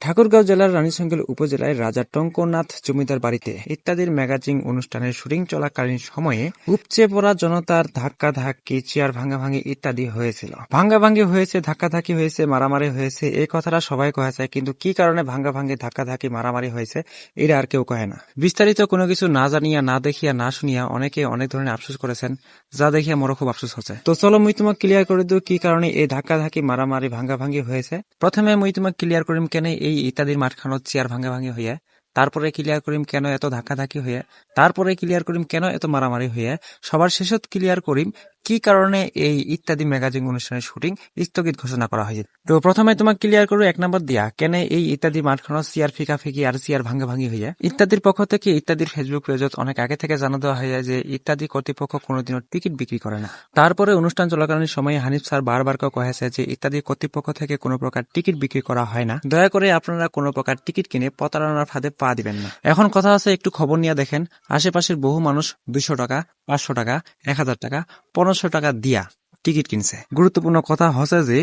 ঠাকুরগাঁও জেলার রানীশঙ্কল উপজেলায় রাজা টঙ্কনাথ জমিদার বাড়িতে ইত্যাদির ম্যাগাজিন অনুষ্ঠানের শুটিং চলাকালীন সময়ে উপচে পড়া জনতার ধাক্কাধাক্কি, চেয়ার ভাঙাভাঙি ইত্যাদি হয়েছিল। ভাঙ্গাভাঙ্গি হয়েছে, ধাক্কাধাক্কি হয়েছে, মারামারি হয়েছে, এই কথাটা সবাই কয়ে যায়, কিন্তু কি কারণে ভাঙ্গাভাঙ্গি, ধাক্কাধাক্কি, মারামারি হয়েছে এটা আর কেউ কহে না। বিস্তারিত কোনো কিছু না জানিয়া, না দেখিয়া, না শুনিয়া অনেকে অনেক ধরনের আফসোস করেছেন, যা দেখিয়া মোরও খুব আফসোস হচ্ছে। তো চলো মুই তোমাকে ক্লিয়ার করে দিই কি কারণে এই ধাক্কাধাক্কি, মারামারি, ভাঙ্গাভাঙ্গি হয়েছে। প্রথমে মুই তোমাকে ক্লিয়ার করিম কেন এই ইত্যাদির মাঠখানত চেয়ার ভাঙ্গাভাঙ্গি হইয়া, তারপরে ক্লিয়ার করিম কেন এত ধাক্কাধাক্কি হইয়া, তারপরে ক্লিয়ার করিম কেন এত মারামারি হইয়া, সবার শেষত ক্লিয়ার করিম কি কারণে এই ইত্যাদি ম্যাগাজিন অনুষ্ঠানের শুটিং স্থগিত ঘোষণা করা হয়েছে। তো প্রথমে তোমাকে ক্লিয়ার করবো 1 নম্বর দিয়া কেন এই ইত্যাদি মাঠখানত চেয়ার ফিকাফিকি আর চেয়ার ভাঙ্গাভাঙ্গি হইয়া। ইত্যাদির পক্ষ থেকে ইত্যাদির ফেসবুক পেজত অনেক আগে থেকে জানা দেওয়া হয়ে যায় যে ইত্যাদি কর্তৃপক্ষ কোনোদিনও টিকিট বিক্রি করে না। তারপরে অনুষ্ঠান চলাকালীন সময়ে হানিফ স্যার বারবার কয়েছে যে ইত্যাদি কর্তৃপক্ষ থেকে কোনো প্রকার টিকিট বিক্রি করা হয় না, দয়া করে আপনারা কোনো প্রকার টিকিট কিনে প্রতারণার ফাঁদে পা দিবেন না। এখন কথা আছে, একটু খবর নিয়ে দেখেন, আশেপাশের বহু মানুষ 200 টাকা, 500 টাকা, 1000 টাকা, 1500 টাকা দিয়া টিকিট কিনছে। গুরুত্বপূর্ণ কথা হচ্ছে যে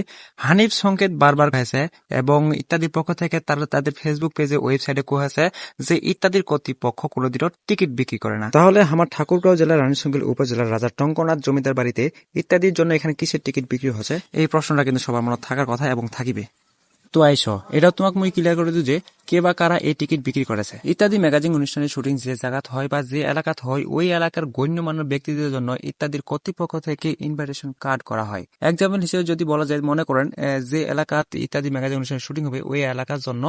হানিফ সংকেত বারবার কয়েছে এবং ইত্যাদির পক্ষ থেকে তারা তাদের ফেসবুক পেজে, ওয়েবসাইটে কয়েছে যে ইত্যাদির কর্তৃপক্ষ কোনোদিনও টিকিট বিক্রি করে না। তাহলে আমার ঠাকুরগাঁও জেলার রানীশঙ্কল উপজেলার রাজা টঙ্কনাথ জমিদার বাড়িতে ইত্যাদির জন্য এখানে কিসের টিকিট বিক্রি হচ্ছে, এই প্রশ্নটা কিন্তু সবার মনে থাকার কথা এবং থাকিবে। তো আইসো, এটা তোমাকে মুই ক্লিয়ার করে দিই যে কে বা কারা এই টিকিট বিক্রি করেছে। ইত্যাদি ম্যাগাজিন অনুষ্ঠানের শুটিং যে জায়গাত হয় বা যে এলাকাত হয়, ওই এলাকার গণ্যমান্য ব্যক্তিদের জন্য ইত্যাদির কর্তৃপক্ষ থেকে ইনভাইটেশন কার্ড করা হয়। এক্সাম্পল হিসেবে যদি বলা যায়, মনে করেন যে এলাকাত ইত্যাদি ম্যাগাজিন অনুষ্ঠানের শুটিং হবে, ওই এলাকার জন্য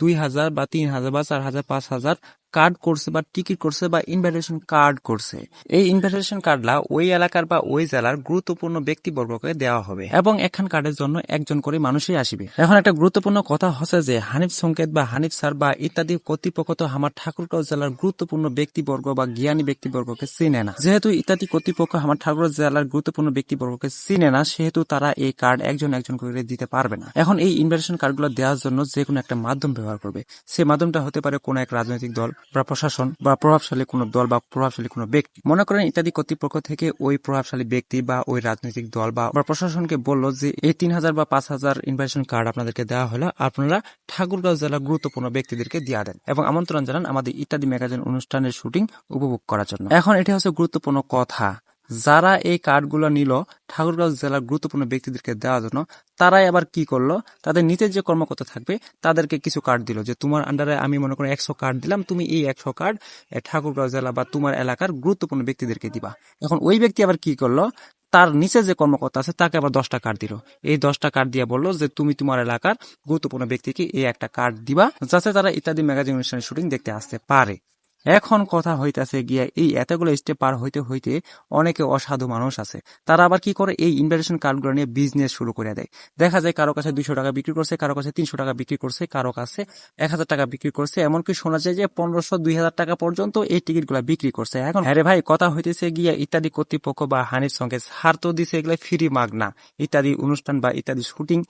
2000 বা 3000 বা 4000, 5000 কার্ড করছে বা টিকিট করছে বা ইনভাইটেশন কার্ড করছে। এই ইনভাইটেশন কার্ডলা ওই এলাকার বা ওই জেলার গুরুত্বপূর্ণ ব্যক্তিবর্গকে দেওয়া হবে এবং একখান কার্ডের জন্য একজন করে মানুষই আসবে। এখন একটা গুরুত্বপূর্ণ কথা হচ্ছে যে হানিফ সংকেত বা হানিফ স্যার বা ইত্যাদি কর্তৃপক্ষ তো আমার ঠাকুরগাঁও জেলার গুরুত্বপূর্ণ ব্যক্তিবর্গ বা জ্ঞানী ব্যক্তিবর্গকে চিনে না। যেহেতু ইত্যাদি কর্তৃপক্ষ আমার ঠাকুরগাঁও জেলার গুরুত্বপূর্ণ ব্যক্তিবর্গকে চিনে না, সেহেতু তারা এই কার্ড একজন একজন করে দিতে পারবে না। এখন এই ইনভাইটেশন কার্ডগুলো দেওয়ার জন্য যে কোনো একটা মাধ্যম ব্যবহার করবে। সেই মাধ্যমটা হতে পারে কোনো এক রাজনৈতিক দল বা প্রশাসন বা প্রভাবশালী কোনো দল বা প্রভাবশালী কোনো ব্যক্তি। মনে করেন ইত্যাদি কর্তৃপক্ষ থেকে ওই প্রভাবশালী ব্যক্তি বা ওই রাজনৈতিক দল বা প্রশাসনকে বললো যে এই 3000 বা 5000 ইনভাইটেশন কার্ড আপনাদেরকে দেওয়া হলো, আপনারা ঠাকুরগাঁও জেলার গুরুত্বপূর্ণ ব্যক্তিদেরকে দিয়ে দেন এবং আমন্ত্রণ জানান আমাদের ইত্যাদি ম্যাগাজিন অনুষ্ঠানের শুটিং উপভোগ করার জন্য। এখন এটা হচ্ছে গুরুত্বপূর্ণ কথা, যারা এই কার্ডগুলো নিল ঠাকুরগাঁও জেলার গুরুত্বপূর্ণ ব্যক্তিদেরকে দেওয়ার জন্য, তারাই আবার কি করলো, তাদের নিচের যে কর্মকর্তা থাকবে তাদেরকে কিছু কার্ড দিল যে তোমার আন্ডারে আমি মনে করি 100 কার্ড দিলাম, তুমি এই 100 কার্ড ঠাকুরগাঁও জেলা বা তোমার এলাকার গুরুত্বপূর্ণ ব্যক্তিদেরকে দিবা। এখন ওই ব্যক্তি আবার কি করলো, তার নিচে যে কর্মকর্তা আছে তাকে আবার 10টা কার্ড দিল। এই 10টা কার্ড দিয়ে বললো যে তুমি তোমার এলাকার গুরুত্বপূর্ণ ব্যক্তিকে এই একটা কার্ড দিবা, যাতে তারা ইত্যাদি ম্যাগাজিন অনুষ্ঠানের শুটিং দেখতে আসতে পারে। এখন কথা হইতাছে গিয়া এই এতগুলো স্টেপ পার হইতে হইতে অনেকে অসাধু মানুষ আছে, তারা আবার কি করে এই ইনভাইটেশন কার্ডগুলো নিয়ে বিজনেস শুরু করে দেয়। দেখা যায় কারো কাছে 200 টাকা বিক্রি করছে, কারো কাছে 300 টাকা বিক্রি করছে, কারো কাছে 1000 টাকা বিক্রি করছে, এমনকি শোনা যায় যে 1500-2000 টাকা পর্যন্ত এই টিকিটগুলো বিক্রি করছে। এখন হ্যাঁ রে ভাই, কথা হইতেছে গিয়া ইত্যাদি কর্তৃপক্ষ বা হানিফ সঙ্গে ছাড় তো দিছে এগুলো ফ্রি মাগনা ইত্যাদি অনুষ্ঠান বা ইত্যাদি শুটিং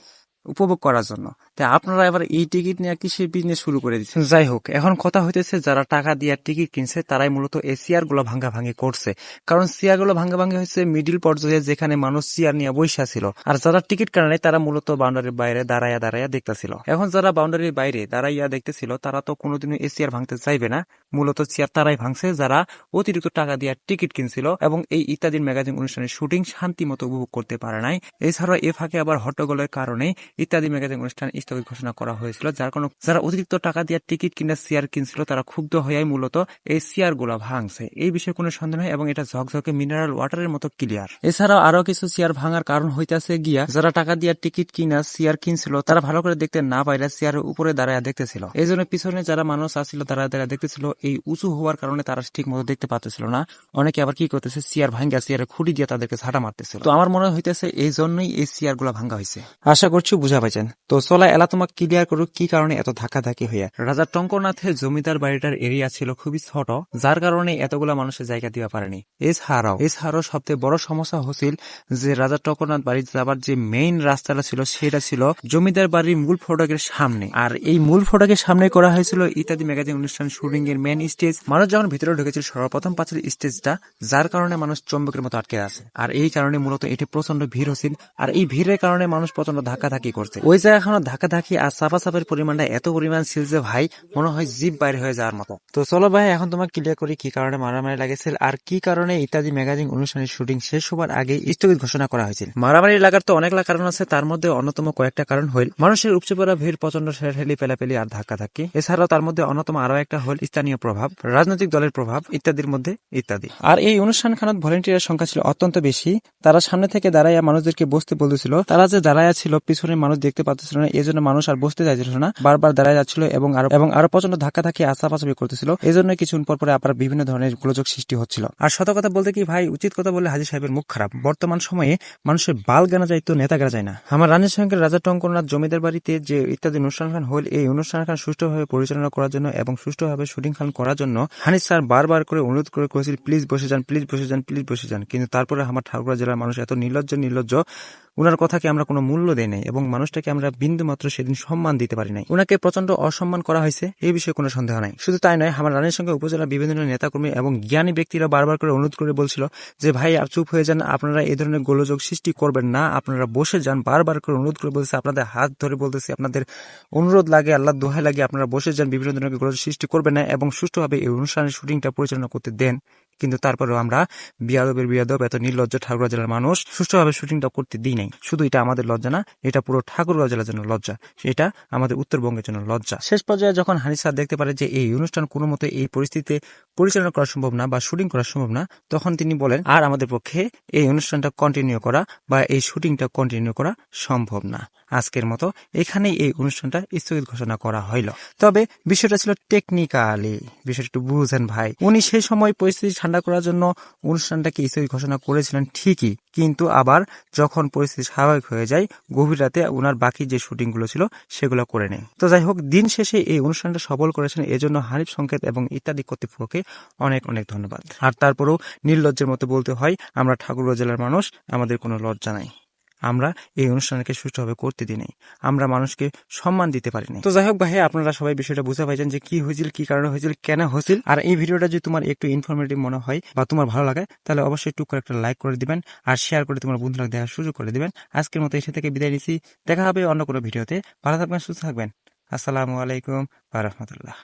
উপভোগ করার জন্য, তাই আপনারা এবার এই টিকিট নিয়ে কিসের বিজনেস শুরু করে দিচ্ছেন। যাই হোক, এখন কথা হইতেছে যারা টাকা দিয়ে টিকিট কিনছে তারাই মূলত এই চেয়ার গুলো ভাঙ্গাভাঙ্গি করছে, কারণ চেয়ার গুলো ভাঙ্গাভাঙ্গি হয়েছে মিডিল পর্যায়ে, যেখানে মানুষ চেয়ার নিয়ে বসা ছিল, আর যারা টিকিট কাটে নাই তারা মূলত বাউন্ডারির বাইরে দাঁড়াইয়া দাঁড়াইয়া দেখতেছিল। এখন যারা বাউন্ডারির বাইরে দাঁড়াইয়া দেখতেছিল তারা তো কোনোদিনও এই চেয়ার ভাঙতে চাইবে না, মূলত চেয়ার তারাই ভাঙছে যারা অতিরিক্ত টাকা দিয়ে টিকিট কিনছিল এবং এই ইত্যাদির ম্যাগাজিন অনুষ্ঠানের শুটিং শান্তি মতো উপভোগ করতে পারে নাই। এছাড়া এ ফাঁকে আবার হট্টগোলের কারণে ইত্যাদি ম্যাগাজিন অনুষ্ঠান স্থগিত ঘোষণা করা হয়েছিল, যার কারণে যারা অতিরিক্ত টাকা দিয়ে টিকিট কিনে চেয়ার কিনছিল তারা ক্ষুব্ধ হয়ে মূলত এই চেয়ার গুলা ভাঙছে। এই বিষয়ে কোনো সন্দেহ নেই এবং এটা ঝকঝকে মিনারেল ওয়াটারের মতো ক্লিয়ার। এছাড়াও আরো কিছু চেয়ার ভাঙার কারণ হইতেছে গিয়া যারা টাকা দিয়ে টিকিট কিনা চেয়ার কিনছিল তারা ভালো করে দেখতে না পাইলে চেয়ারের উপরে দাঁড়ায় দেখতেছিল। এই জন্য পিছনে যারা মানুষ আসছিল দাঁড়ায় দাঁড়ায় দেখতেছিল, এই উঁচু হওয়ার কারণে তারা ঠিক মতো দেখতে পাচ্ছিল না। অনেকে আবার কি করতেছে, চেয়ার ভাঙ্গা চেয়ারের খুঁটি দিয়ে তাদেরকে ঝাঁটা মারতেছিল। তো আমার মনে হইতেছে এই জন্যই এই চেয়ার গুলা ভাঙ্গা হয়েছে। আশা করছি বুঝা পাইছেন। তো চলা এলা তোমাকে ক্লিয়ার করুক কি কারণে এত ধাক্কাধাক্কি হইয়া। রাজা টঙ্কনাথের জমিদার বাড়িটার এরিয়া ছিল খুবই ছোট, যার কারণে এতগুলা মানুষের জায়গা দিতে পারেনি। এছাড়াও সবচেয়ে বড় সমস্যা হচ্ছিল যে রাজা টঙ্কনাথ বাড়ি যাবার যে মেইন রাস্তাটা ছিল সেটা ছিল জমিদার বাড়ির মূল ফটকের সামনে, আর এই মূল ফটকের সামনে করা হয়েছিল ইত্যাদি ম্যাগাজিন অনুষ্ঠান শুটিং এর মেইন স্টেজ। মানুষ যখন ভিতরে ঢুকেছিল সর্বপ্রথম পাচ্ছিল স্টেজটা, যার কারণে মানুষ চম্বকের মতো আটকে আছে, আর এই কারণে মূলত এটি প্রচন্ড ভিড় হচ্ছিল, আর এই ভিড়ের কারণে মানুষ প্রচন্ড ধাক্কাধাক্কি ধাক্কাধাক্কি করছে। ওই জায়গাখানে ধাক্কাধাক্কি আর চাপাচাপির পরিমাণটা এত পরিমাণ ছিল যে ভাই মনে হয় জিভ বাইরে হয়ে যাওয়ার মতো। তো চলো ভাই এখন তোমাকে ক্লিয়ার করি কি কারণে মারামারি লাগেছিল আর কি কারণে ইত্যাদি ম্যাগাজিন অনুষ্ঠানের শুটিং শেষ হবার আগে স্থগিত ঘোষণা করা হয়েছিল। মারামারি লাগার তো অনেক কারণ আছে, তার মধ্যে অন্যতম কয়েকটা কারণ হইল মানুষের উপচে পড়া ভিড়, প্রচন্ড ঠেলাঠেলি, পেলাপেলি আর ধাক্কাধাক্কি। এছাড়াও তার মধ্যে অন্যতম আরো একটা হল স্থানীয় প্রভাব, রাজনৈতিক দলের প্রভাব ইত্যাদির মধ্যে ইত্যাদি। আর এই অনুষ্ঠানখানত ভলেন্টিয়ারের সংখ্যা ছিল অত্যন্ত বেশি। তারা সামনে থেকে দাঁড়াইয়া মানুষদেরকে বসতে বলতেছিল। তারা যে দাঁড়াইয়া ছিল পিছনে মানুষ দেখতে পাচ্ছিল না, এই জন্য মানুষ আর বসতে চাইছিল না, বারবার দাঁড়ায় যাচ্ছিল এবং আরো প্রচন্ড ধাক্কাধাক্কি আচাপাচাপি করতেছিল। এই জন্য কিছুক্ষণ পর পরে আবার বিভিন্ন ধরনের গোলযোগ সৃষ্টি হচ্ছিল। আর সত কথা বলতে কি ভাই, উচিত কথা বললে হাজী সাহেবের মুখ খারাপ। বর্তমান সময়ে মানুষের বাল গানা যায় তো নেতা গানা যায় না। আমার রানীর সঙ্গে রাজা টঙ্করনাথ জমিদার বাড়িতে যে ইত্যাদি অনুষ্ঠান হল, এই অনুষ্ঠান সুষ্ঠুভাবে পরিচালনা করার জন্য এবং সুষ্ঠুভাবে শুটিং খান করার জন্য হানিফ স্যার বারবার করে অনুরোধ করে করেছিল, প্লিজ বসে যান, প্লিজ বসে যান, প্লিজ বসে যান। কিন্তু তারপরে আমার ঠাকুরগাঁ জেলার মানুষ এত নির্লজ্জ উনার কথাকে আমরা কোনো মূল্য দেই নাই এবং মানুষটাকে আমরা বিন্দু মাত্র সেদিন সম্মান দিতে পারি নাই। উনাকে প্রচন্ড অসম্মান করা হয়েছে, এই বিষয়ে কোনো সন্দেহ নাই। শুধু তাই নয়, আমার রানীর সঙ্গে উপজেলার বিভিন্ন নেতাকর্মী এবং জ্ঞানী ব্যক্তিরা বারবার করে অনুরোধ করে বলছিল যে ভাই আর চুপ হয়ে যান, আপনারা এই ধরনের গোলযোগ সৃষ্টি করবেন না, আপনারা বসে যান। বারবার করে অনুরোধ করে বলছে, আপনাদের হাত ধরে বলতেছি, আপনাদের অনুরোধ লাগে, আল্লাহ দোহাই লাগে, আপনারা বসে যান, বিভিন্ন ধরনের গোলযোগ সৃষ্টি করবেন না এবং সুষ্ঠুভাবে এই অনুষ্ঠানের শুটিংটা পরিচালনা করতে দেন। কিন্তু তারপরেও আমরা বিয়াদব এত নির্লজ্জ ঠাকুরগাঁ জেলার মানুষ সুষ্ঠুভাবে শুটিংটা করতে দিই নাই। শুধু এটা আমাদের লজ্জা না, এটা পুরো ঠাকুরগাঁ জেলার জন্য লজ্জা, এটা আমাদের উত্তরবঙ্গের জন্য লজ্জা। শেষ পর্যায়ে যখন হানিফ স্যার দেখতে পারে যে এই অনুষ্ঠান কোনো মতে এই পরিস্থিতিতে পরিচালনা করা সম্ভব না বা শুটিং করা সম্ভব না, তখন তিনি বলেন আর আমাদের পক্ষে এই অনুষ্ঠানটা কন্টিনিউ করা বা এই শুটিংটা কন্টিনিউ করা সম্ভব না। আজকের মতো এখানেই এই অনুষ্ঠানটা স্থগিত ঘোষণা করা হইল। তবে বিষয়টা ছিল টেকনিক্যালি, বিষয়টা একটু বুঝেন ভাই। উনি সেই সময় পরিস্থিতি ঠান্ডা করার জন্য অনুষ্ঠানটাকে স্থগিত ঘোষণা করেছিলেন ঠিকই, কিন্তু আবার যখন পরিস্থিতি স্বাভাবিক হয়ে যায় গভীর রাতে ওনার বাকি যে শুটিং গুলো ছিল সেগুলো করে নেয়। তো যাই হোক, দিন শেষে এই অনুষ্ঠানটা সফল করেছেন, এজন্য হানিফ সংকেত এবং ইত্যাদি কর্তৃপক্ষকে অনেক অনেক ধন্যবাদ। আর তারপরেও নির্লজ্জের মতো বলতে হয়, আমরা ঠাকুরগাঁ জেলার মানুষ, আমাদের কোনো লজ্জা নাই, আমরা এই অনুষ্ঠানকে সুষ্ঠুভাবে করতে দিই নাই, আমরা মানুষকে সম্মান দিতে পারি নাই। তো যাই হোক ভাই, আপনারা সবাই বিষয়টা বুঝতে পারছেন যে কি হয়েছিল, কি কারণে হয়েছিল, কেন হয়েছিল। আর এই ভিডিওটা যদি তোমার একটু ইনফরমেটিভ মনে হয় বা তোমার ভালো লাগে, তাহলে অবশ্যই টুক করে একটা লাইক করে দিবেন আর শেয়ার করে তোমার বন্ধুরা দেখার সুযোগ করে দিবেন। আজকের মতো এসে থেকে বিদায় নিচ্ছি, দেখা হবে অন্য কোনো ভিডিওতে। ভালো থাকবেন, সুস্থ থাকবেন। আসসালামু আলাইকুম ওয়া রাহমাতুল্লাহ।